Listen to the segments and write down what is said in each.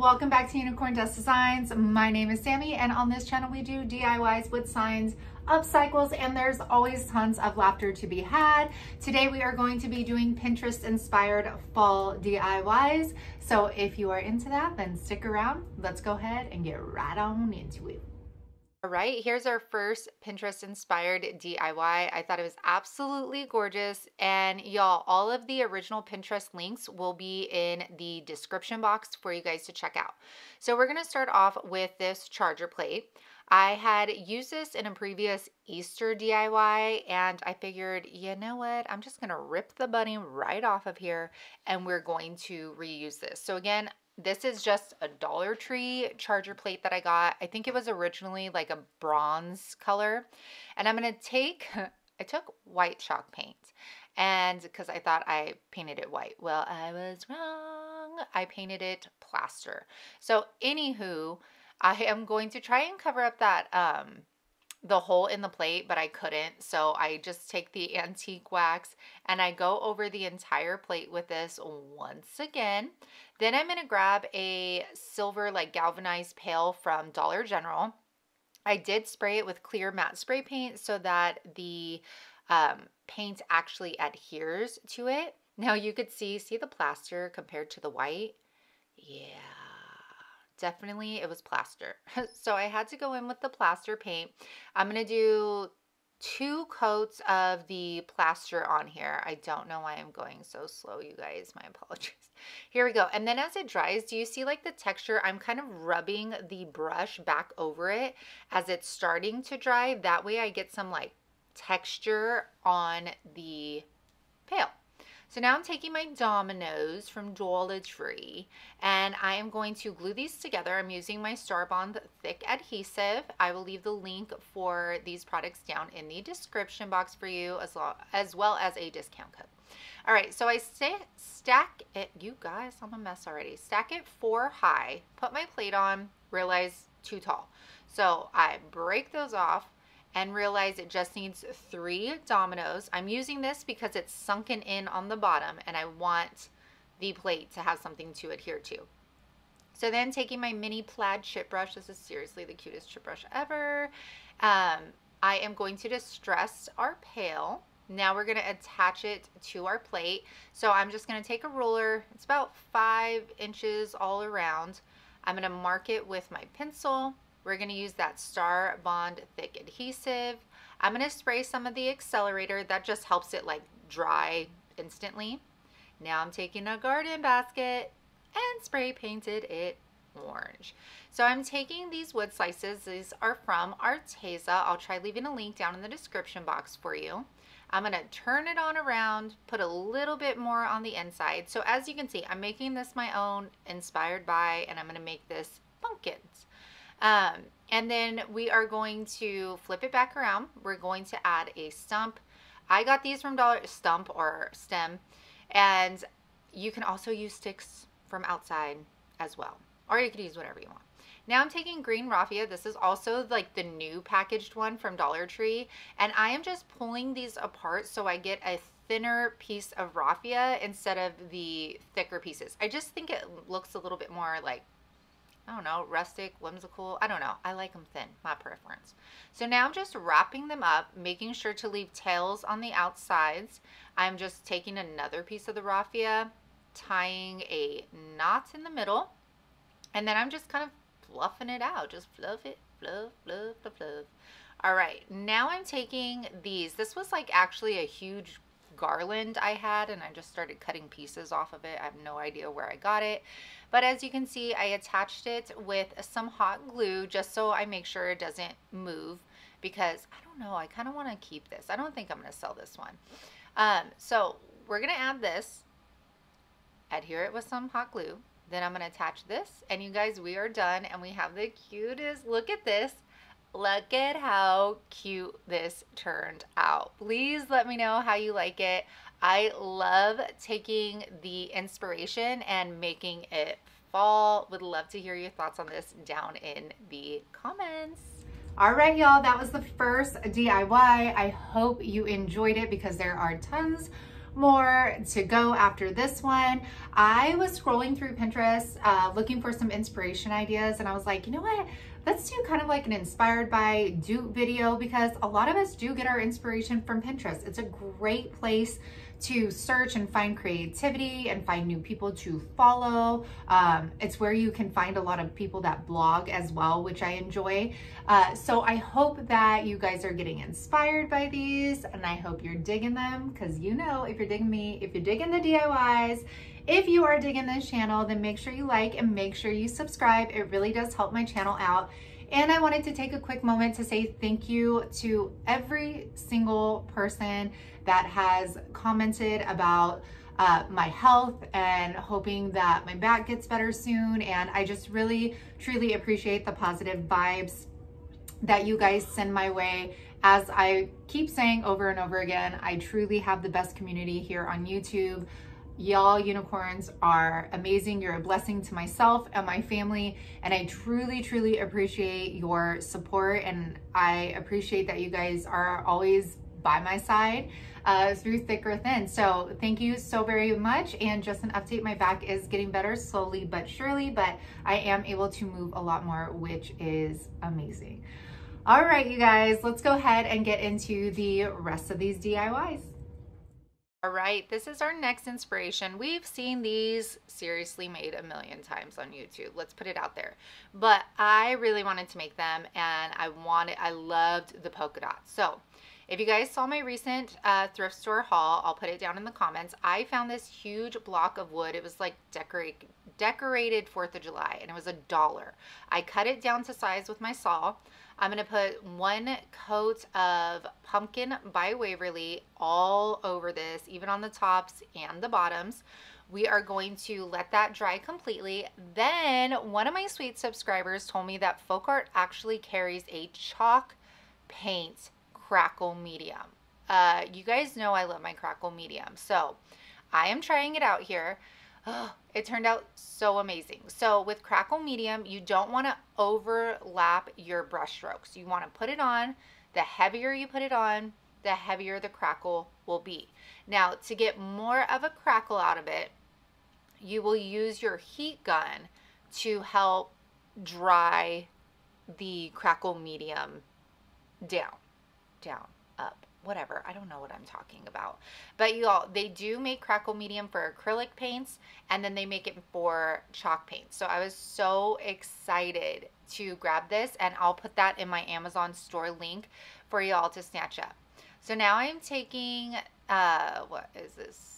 welcome back to Unicorn Dust Designs. My name is Sammy, and on this channel we do DIYs with signs, upcycles, and there's always tons of laughter to be had. Today we are going to be doing Pinterest inspired fall DIYs. So if you are into that, then stick around. Let's go ahead and get right on into it. All right, here's our first Pinterest inspired DIY. I thought it was absolutely gorgeous. And y'all, all of the original Pinterest links will be in the description box for you guys to check out. So we're gonna start off with this charger plate. I had used this in a previous Easter DIY and I figured, you know what, I'm just gonna rip the bunny right off of here and we're going to reuse this. So again, this is just a Dollar Tree charger plate that I got. I think it was originally like a bronze color. And I'm gonna take, I took white chalk paint and because I thought I painted it white. Well, I was wrong. I painted it plaster. So anywho, I am going to try and cover up that the hole in the plate, but I couldn't. So I just take the antique wax and I go over the entire plate with this once again. Then I'm going to grab a silver like galvanized pail from Dollar General. I did spray it with clear matte spray paint so that the paint actually adheres to it. Now you could see the plaster compared to the white. Yeah. Definitely it was plaster. So I had to go in with the plaster paint. I'm going to do 2 coats of the plaster on here. I don't know why I'm going so slow, you guys. My apologies. Here we go. And then as it dries, do you see like the texture? I'm kind of rubbing the brush back over it as it's starting to dry. That way I get some like texture on the pail. So now I'm taking my dominoes from Dollar Tree and I am going to glue these together. I'm using my Starbond thick adhesive. I will leave the link for these products down in the description box for you as well as a discount code. All right, so I stack it, you guys, I'm a mess already. Stack it 4 high, put my plate on, realize too tall. So I break those off and realize it just needs 3 dominoes. I'm using this because it's sunken in on the bottom and I want the plate to have something to adhere to. So then taking my mini plaid chip brush, this is seriously the cutest chip brush ever. I am going to distress our pail. Now we're gonna attach it to our plate. So I'm just gonna take a ruler, it's about 5 inches all around. I'm gonna mark it with my pencil. We're going to use that Starbond thick adhesive. I'm going to spray some of the accelerator. That just helps it like dry instantly. Now I'm taking a garden basket and spray painted it orange. So I'm taking these wood slices. These are from Arteza. I'll try leaving a link down in the description box for you. I'm going to turn it on around, put a little bit more on the inside. So as you can see, I'm making this my own, inspired by, and I'm going to make this pumpkins. And then we are going to flip it back around. We're going to add a stump. I got these from Dollar Stump or Stem, and you can also use sticks from outside as well, or you could use whatever you want. Now I'm taking green raffia. This is also like the new packaged one from Dollar Tree, and I am just pulling these apart so I get a thinner piece of raffia instead of the thicker pieces. I just think it looks a little bit more like, I don't know, rustic, whimsical. I don't know. I like them thin, my preference. So now I'm just wrapping them up, making sure to leave tails on the outsides. I'm just taking another piece of the raffia, tying a knot in the middle, and then I'm just kind of fluffing it out. Just fluff it, fluff, fluff, fluff, fluff. All right, now I'm taking these. This was like actually a huge garland I had, and I just started cutting pieces off of it. I have no idea where I got it, but as you can see, I attached it with some hot glue just so I make sure it doesn't move, because I don't know, I kind of want to keep this. I don't think I'm going to sell this one. So we're going to add this, adhere it with some hot glue, then I'm going to attach this, and you guys, we are done, and we have the cutest, look at this. Look at how cute this turned out. Please let me know how you like it. I love taking the inspiration and making it fall. Would love to hear your thoughts on this down in the comments. All right, y'all, that was the first DIY. I hope you enjoyed it because there are tons more to go after this one. I was scrolling through Pinterest looking for some inspiration ideas, and I was like, you know what? Let's do kind of like an inspired by dupe video, because a lot of us do get our inspiration from Pinterest. It's a great place to search and find creativity and find new people to follow. It's where you can find a lot of people that blog as well, which I enjoy. So I hope that you guys are getting inspired by these, and I hope you're digging them, because you know, if you're digging me, if you're digging the DIYs, if you are digging this channel, then make sure you like and make sure you subscribe. It really does help my channel out. And I wanted to take a quick moment to say thank you to every single person that has commented about my health and hoping that my back gets better soon. And I just really, truly appreciate the positive vibes that you guys send my way. As I keep saying over and over again, I truly have the best community here on YouTube. Y'all unicorns are amazing. You're a blessing to myself and my family, and I truly, truly appreciate your support, and I appreciate that you guys are always by my side through thick or thin. So thank you so very much. And just an update, my back is getting better slowly but surely, but I am able to move a lot more, which is amazing. All right, you guys, let's go ahead and get into the rest of these DIYs. All right, this is our next inspiration. We've seen these seriously made a million times on YouTube. Let's put it out there. But I really wanted to make them, and I loved the polka dots. So if you guys saw my recent thrift store haul, I'll put it down in the comments. I found this huge block of wood. It was like decorated 4th of July, and it was $1. I cut it down to size with my saw. I'm going to put 1 coat of Pumpkin by Waverly all over this, even on the tops and the bottoms. We are going to let that dry completely. Then one of my sweet subscribers told me that Folk Art actually carries a chalk paint crackle medium. You guys know I love my crackle medium. So I am trying it out here. Oh, it turned out so amazing. So with crackle medium, you don't want to overlap your brush strokes. You want to put it on. The heavier you put it on, the heavier the crackle will be. Now, to get more of a crackle out of it, you will use your heat gun to help dry the crackle medium down, up, whatever. I don't know what I'm talking about. But you all, they do make crackle medium for acrylic paints, and then they make it for chalk paints. So I was so excited to grab this, and I'll put that in my Amazon store link for y'all to snatch up. So now I'm taking, what is this?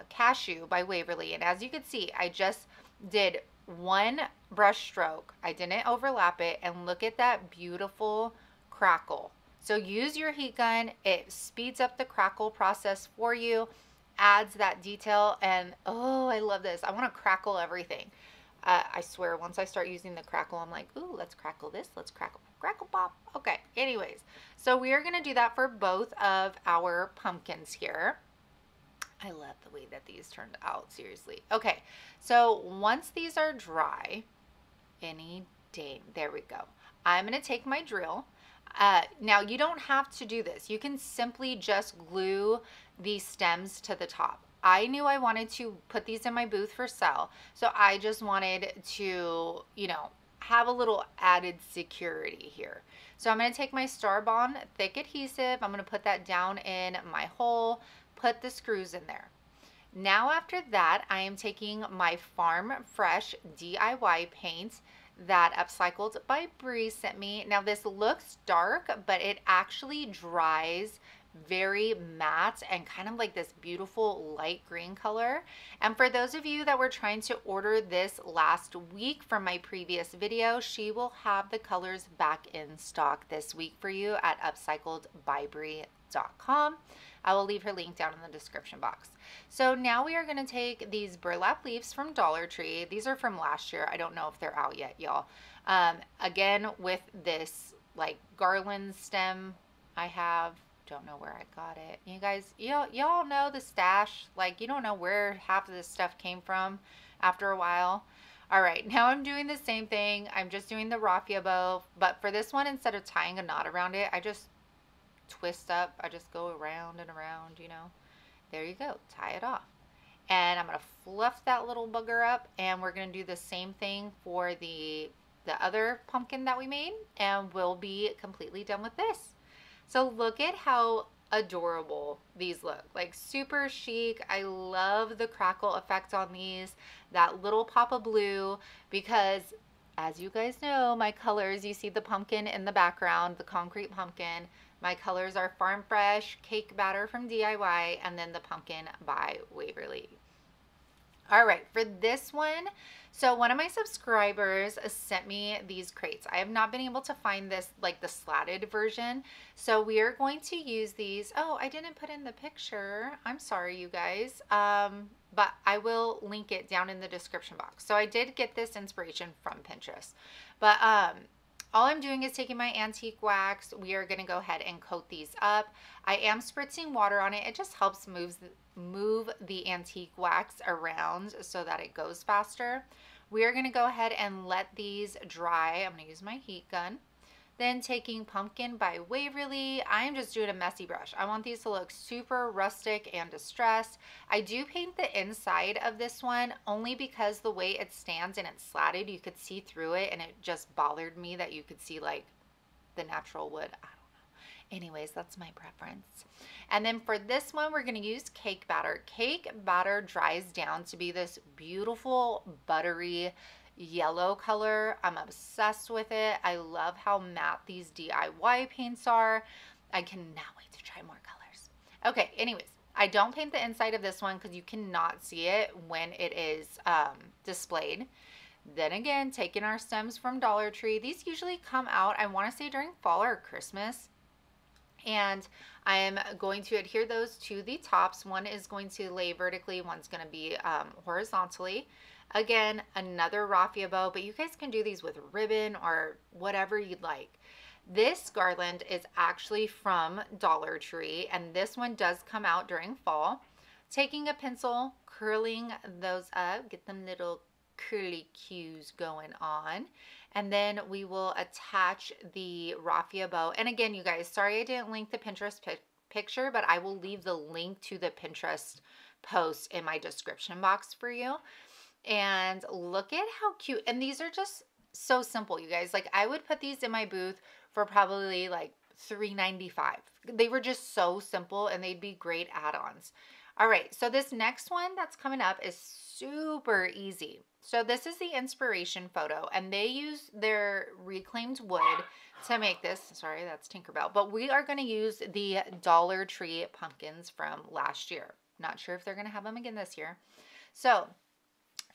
Cashew by Waverly. And as you can see, I just did 1 brush stroke. I didn't overlap it, and look at that beautiful crackle. So use your heat gun. It speeds up the crackle process for you, adds that detail, and oh, I love this. I want to crackle everything. I swear, once I start using the crackle, I'm like, ooh, let's crackle this. Let's crackle pop. Okay, anyways, so we are going to do that for both of our pumpkins here. I love the way that these turned out, seriously. Okay, so once these are dry, there we go. I'm going to take my drill. Now, you don't have to do this. You can simply just glue these stems to the top. I knew I wanted to put these in my booth for sale, so I just wanted to, you know, have a little added security here. So I'm going to take my Starbond thick adhesive. I'm going to put that down in my hole, put the screws in there. Now after that, I am taking my Farm Fresh DIY paint that Upcycled by Bree sent me. Now this looks dark, but it actually dries very matte and kind of like this beautiful light green color. And for those of you that were trying to order this last week from my previous video, she will have the colors back in stock this week for you at upcycledbybree.com. I will leave her link down in the description box. So now we are going to take these burlap leaves from Dollar Tree. These are from last year. I don't know if they're out yet, y'all. Again, with this like garland stem I have, don't know where I got it. You guys, y'all know the stash. Like, you don't know where half of this stuff came from after a while. All right, now I'm doing the same thing. I'm just doing the raffia bow, but for this one, instead of tying a knot around it, I just twist up. I just go around and around, you know, There you go, tie it off. And I'm gonna fluff that little bugger up, and we're gonna do the same thing for the other pumpkin that we made, and we'll be completely done with this. So look at how adorable these look, like super chic. I love the crackle effect on these, that little pop of blue, because as you guys know, my colors, you see the pumpkin in the background, the concrete pumpkin. My colors are Farm Fresh, Cake Batter from DIY, and then the pumpkin by Waverly. All right, for this one, so one of my subscribers sent me these crates. I have not been able to find this, like the slatted version. So we are going to use these. Oh, I didn't put in the picture. I'm sorry, you guys. But I will link it down in the description box. So I did get this inspiration from Pinterest. But all I'm doing is taking my antique wax. We are gonna go ahead and coat these up. I am spritzing water on it. It just helps move the antique wax around so that it goes faster. We are gonna go ahead and let these dry. I'm gonna use my heat gun. Then taking Pumpkin by Waverly, I'm just doing a messy brush. I want these to look super rustic and distressed. I do paint the inside of this one only because the way it stands and it's slatted, you could see through it, and it just bothered me that you could see like the natural wood. I don't know. Anyways, that's my preference. And then for this one, we're gonna use Cake Batter. Cake Batter dries down to be this beautiful, buttery, yellow color. I'm obsessed with it. I love how matte these DIY paints are. I cannot wait to try more colors. Okay, anyways, I don't paint the inside of this one because you cannot see it when it is displayed. Then again, taking our stems from Dollar Tree. These usually come out, I want to say during fall or Christmas. And I am going to adhere those to the tops. One is going to lay vertically, one's going to be horizontally. Again, another raffia bow, but you guys can do these with ribbon or whatever you'd like. This garland is actually from Dollar Tree, and this one does come out during fall. Taking a pencil, curling those up, get them little curly cues going on, and then we will attach the raffia bow. And again, you guys, sorry I didn't link the Pinterest picture, but I will leave the link to the Pinterest post in my description box for you. And look at how cute. And these are just so simple, you guys. Like, I would put these in my booth for probably like $3.95. They were just so simple, and they'd be great add-ons. All right, so this next one that's coming up is super easy. So this is the inspiration photo, and they use their reclaimed wood to make this. Sorry, that's Tinkerbell. But we are going to use the Dollar Tree pumpkins from last year. Not sure if they're going to have them again this year. So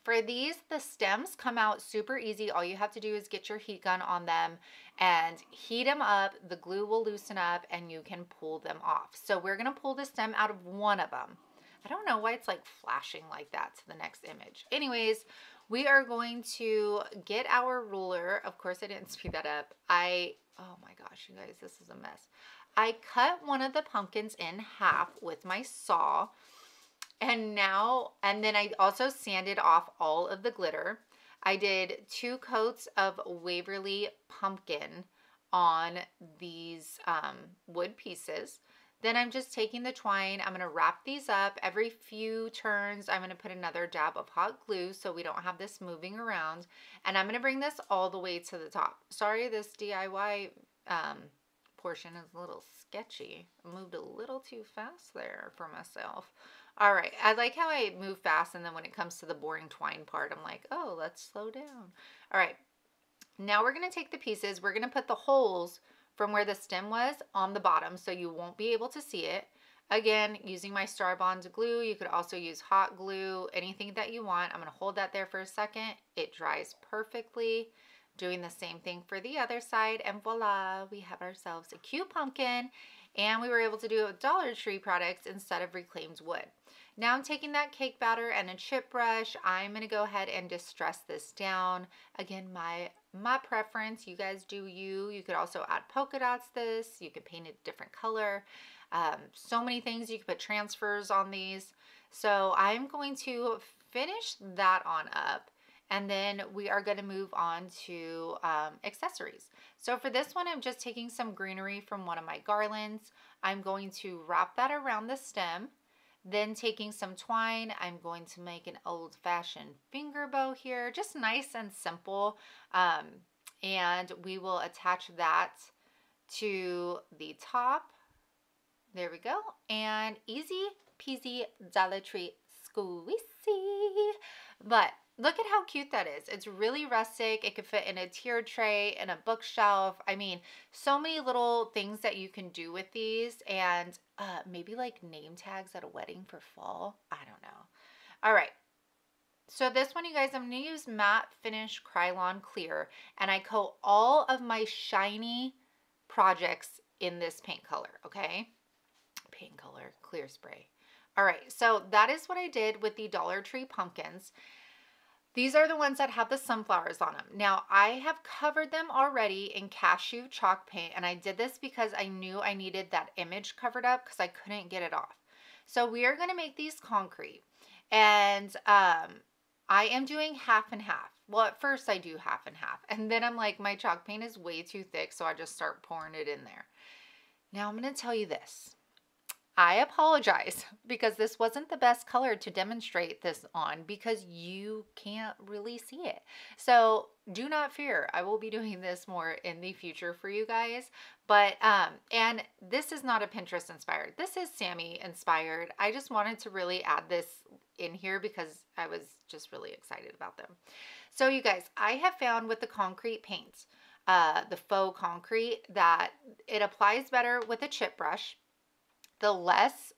for these, the stems come out super easy. All you have to do is get your heat gun on them and heat them up. The glue will loosen up and you can pull them off. So we're going to pull the stem out of one of them. I don't know why it's like flashing like that to the next image. Anyways, we are going to get our ruler. Of course, I didn't speed that up. Oh my gosh, you guys, this is a mess. I cut one of the pumpkins in half with my saw. And then I also sanded off all of the glitter. I did 2 coats of Waverly pumpkin on these wood pieces. Then I'm just taking the twine. I'm going to wrap these up. Every few turns, I'm going to put another dab of hot glue so we don't have this moving around. And I'm going to bring this all the way to the top. Sorry, this DIY portion is a little sketchy. I moved a little too fast there for myself. All right, I like how I move fast, and then when it comes to the boring twine part, I'm like, oh, let's slow down. All right, now we're going to take the pieces. We're going to put the holes from where the stem was on the bottom, so you won't be able to see it. Again, using my Star Bond glue. You could also use hot glue, anything that you want. I'm going to hold that there for a second. It dries perfectly. Doing the same thing for the other side, and voila, we have ourselves a cute pumpkin. And we were able to do Dollar Tree products instead of reclaimed wood. Now I'm taking that cake batter and a chip brush. I'm going to go ahead and distress this down. Again, my preference. You guys do you. You could also add polka dots this. You could paint it a different color. So many things. You could put transfers on these. So I'm going to finish that on up. And then we are going to move on to accessories. So for this one, I'm just taking some greenery from one of my garlands. I'm going to wrap that around the stem. Then taking some twine, I'm going to make an old-fashioned finger bow here, just nice and simple. And we will attach that to the top. There we go. And easy peasy Dollar Tree squeezy. But look at how cute that is. It's really rustic. It could fit in a tiered tray, in a bookshelf. I mean, so many little things that you can do with these, and maybe like name tags at a wedding for fall. I don't know. All right. So this one, you guys, I'm going to use Matte Finish Krylon Clear, and I coat all of my shiny projects in this paint color, okay? Paint color, clear spray. All right, so that is what I did with the Dollar Tree pumpkins. These are the ones that have the sunflowers on them. Now, I have covered them already in cashew chalk paint, and I did this because I knew I needed that image covered up because I couldn't get it off. So we are going to make these concrete, and I am doing half and half. Well, at first I do half and half, and then I'm like, my chalk paint is way too thick, so I just start pouring it in there. Now, I'm going to tell you this. I apologize because this wasn't the best color to demonstrate this on because you can't really see it. So do not fear. I will be doing this more in the future for you guys. But, and this is not a Pinterest inspired. This is Sammy inspired. I just wanted to really add this in here because I was just really excited about them. So you guys, I have found with the concrete paint, the faux concrete, that it applies better with a chip brush. The less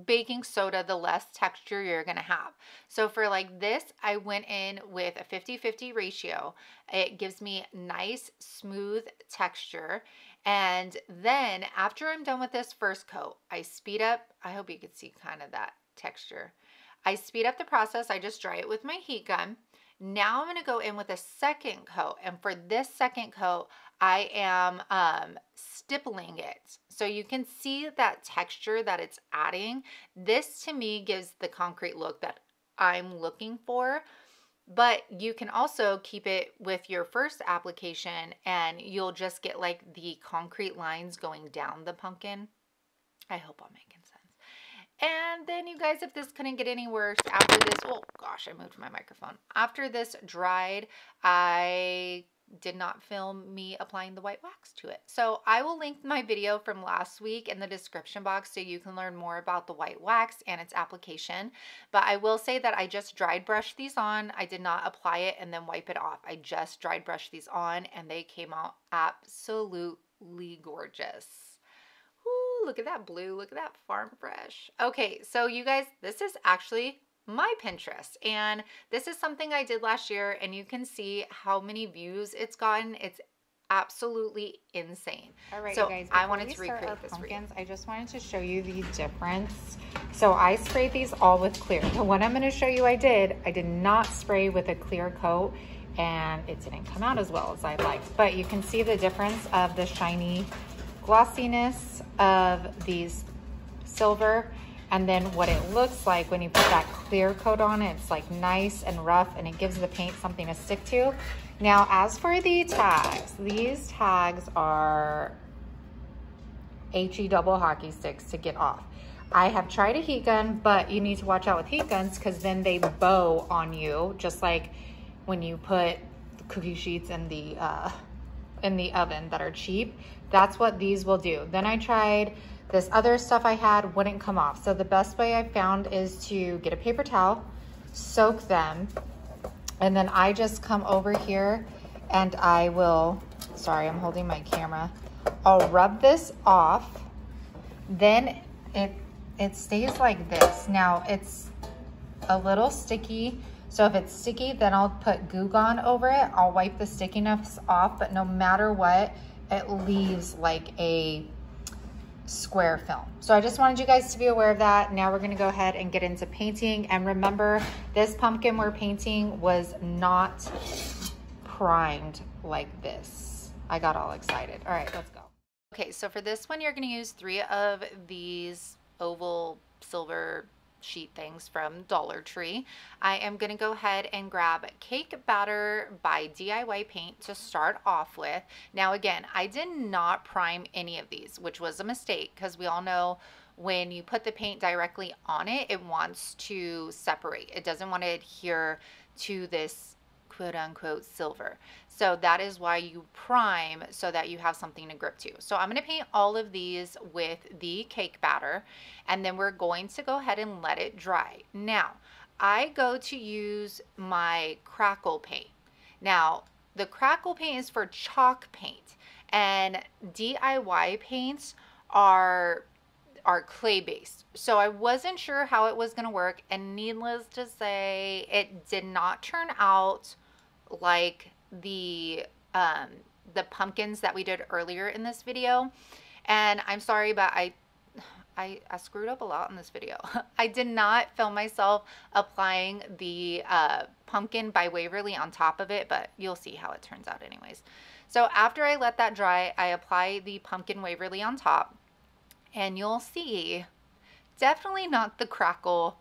baking soda, the less texture you're going to have. So for like this, I went in with a 50-50 ratio. It gives me nice, smooth texture. And then after I'm done with this first coat, I speed up. I hope you can see kind of that texture. I speed up the process. I just dry it with my heat gun. Now I'm going to go in with a second coat. And for this second coat, I am stippling it. So you can see that texture that it's adding. This to me gives the concrete look that I'm looking for. But you can also keep it with your first application and you'll just get like the concrete lines going down the pumpkin. I hope I'm making sense. And then you guys, if this couldn't get any worse, after this, oh gosh, I moved my microphone. After this dried, I did not film me applying the white wax to it. So I will link my video from last week in the description box so you can learn more about the white wax and its application. But I will say that I just dried brushed these on. I did not apply it and then wipe it off. I just dried brushed these on and they came out absolutely gorgeous. Ooh, look at that blue. Look at that farm fresh. Okay, so you guys, this is actually my Pinterest, and this is something I did last year, and you can see how many views it's gotten. It's absolutely insane. All right, so you guys, I wanted to recreate this pumpkins, for you. I just wanted to show you the difference. So I sprayed these all with clear. The one I'm going to show you I did not spray with a clear coat, and it didn't come out as well as I'd liked. But you can see the difference of the shiny glossiness of these silver, and then what it looks like when you put that clear coat on it. It's like nice and rough, and it gives the paint something to stick to. Now, as for the tags, these tags are HE double hockey sticks to get off. I have tried a heat gun, but you need to watch out with heat guns because then they bow on you, just like when you put the cookie sheets in the oven that are cheap. That's what these will do. Then I tried this other stuff I had, wouldn't come off. So the best way I found is to get a paper towel, soak them, and then I just come over here and I will, sorry, I'm holding my camera. I'll rub this off. Then it stays like this. Now it's a little sticky. So if it's sticky, then I'll put Goo Gone over it. I'll wipe the stickiness off, but no matter what, it leaves like a square film. So I just wanted you guys to be aware of that. Now we're gonna go ahead and get into painting. And remember, this pumpkin we're painting was not primed like this. I got all excited. All right, let's go. Okay, so for this one, you're gonna use 3 of these oval silver sheet things from Dollar Tree. I am going to go ahead and grab Cake Batter by DIY Paint to start off with. Now again, I did not prime any of these, which was a mistake because we all know when you put the paint directly on it, it wants to separate. It doesn't want to adhere to this quote unquote silver. So that is why you prime, so that you have something to grip to. So I'm going to paint all of these with the cake batter, and then we're going to go ahead and let it dry. Now, I go to use my crackle paint. Now, the crackle paint is for chalk paint, and DIY paints are clay based. So I wasn't sure how it was going to work, and needless to say, it did not turn out like the pumpkins that we did earlier in this video. And I'm sorry, but I screwed up a lot in this video. I did not film myself applying the pumpkin by Waverly on top of it, but you'll see how it turns out anyways. So after I let that dry, I apply the pumpkin Waverly on top, and you'll see definitely not the crackle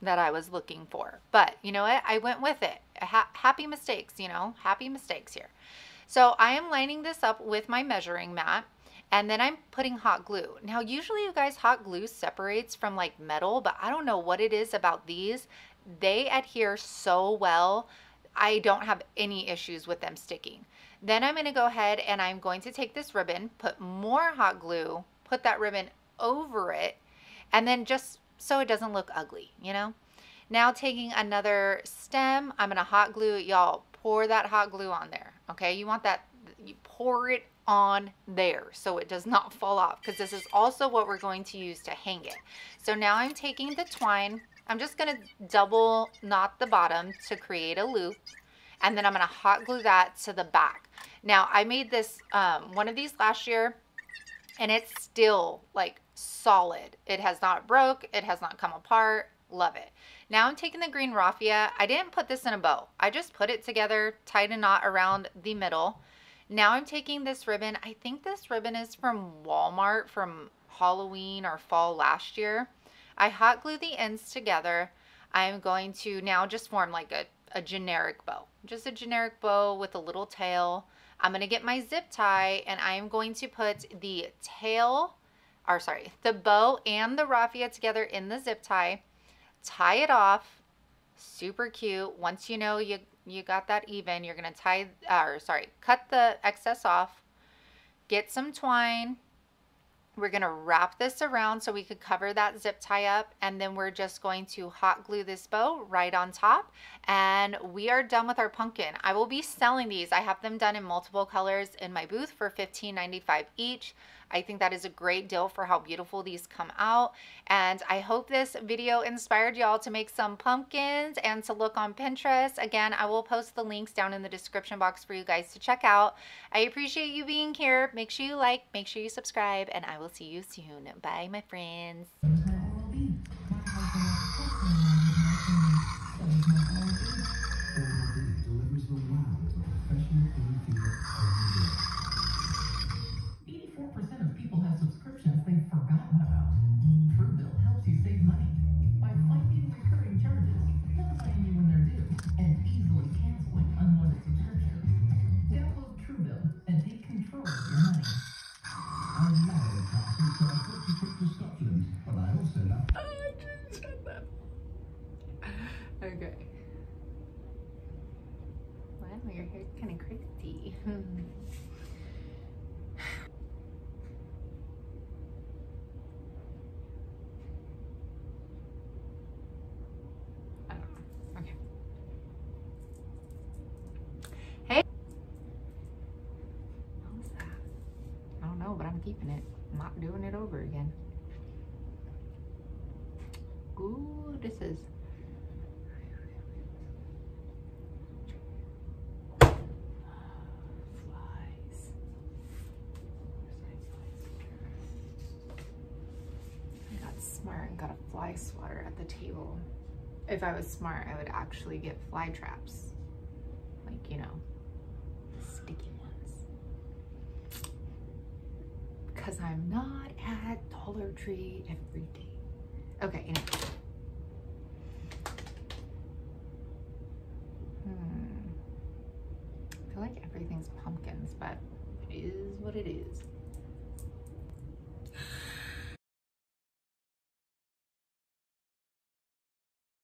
that I was looking for. But you know what? I went with it. Happy mistakes, you know, happy mistakes here. So I am lining this up with my measuring mat, and then I'm putting hot glue. Now, usually you guys, hot glue separates from like metal, but I don't know what it is about these. They adhere so well. I don't have any issues with them sticking. Then I'm going to go ahead and I'm going to take this ribbon, put more hot glue, put that ribbon over it, and then just so it doesn't look ugly, you know? Now taking another stem, I'm going to hot glue it. Y'all, pour that hot glue on there, okay? You want that, you pour it on there so it does not fall off, because this is also what we're going to use to hang it. So now I'm taking the twine. I'm just going to double knot the bottom to create a loop, and then I'm going to hot glue that to the back. Now, I made this one of these last year, and it's still like solid. It has not broke. It has not come apart. Love it. Now I'm taking the green raffia. I didn't put this in a bow. I just put it together, tied a knot around the middle. Now I'm taking this ribbon. I think this ribbon is from Walmart from Halloween or fall last year. I hot glue the ends together. I'm going to now just form like a generic bow. Just a generic bow with a little tail. I'm going to get my zip tie, and I'm going to put the the bow and the raffia together in the zip tie. Tie it off. Super cute. Once you know you got that even, you're going to cut the excess off. Get some twine. We're going to wrap this around so we could cover that zip tie up, and then we're just going to hot glue this bow right on top, and we are done with our pumpkin. I will be selling these. I have them done in multiple colors in my booth for $15.95 each. I think that is a great deal for how beautiful these come out, and I hope this video inspired y'all to make some pumpkins and to look on Pinterest. Again, I will post the links down in the description box for you guys to check out. I appreciate you being here. Make sure you like, make sure you subscribe, and I will see you soon. Bye, my friends. Okay. Wow, your hair's kind of crazy. I don't know. Okay. Hey. What was that? I don't know, but I'm keeping it. I'm not doing it over again. Ooh, this is smart and got a fly swatter at the table. If I was smart, I would actually get fly traps. Like, you know, the sticky ones. Because I'm not at Dollar Tree every day. Okay, anyway. I feel like everything's pumpkins, but it is what it is.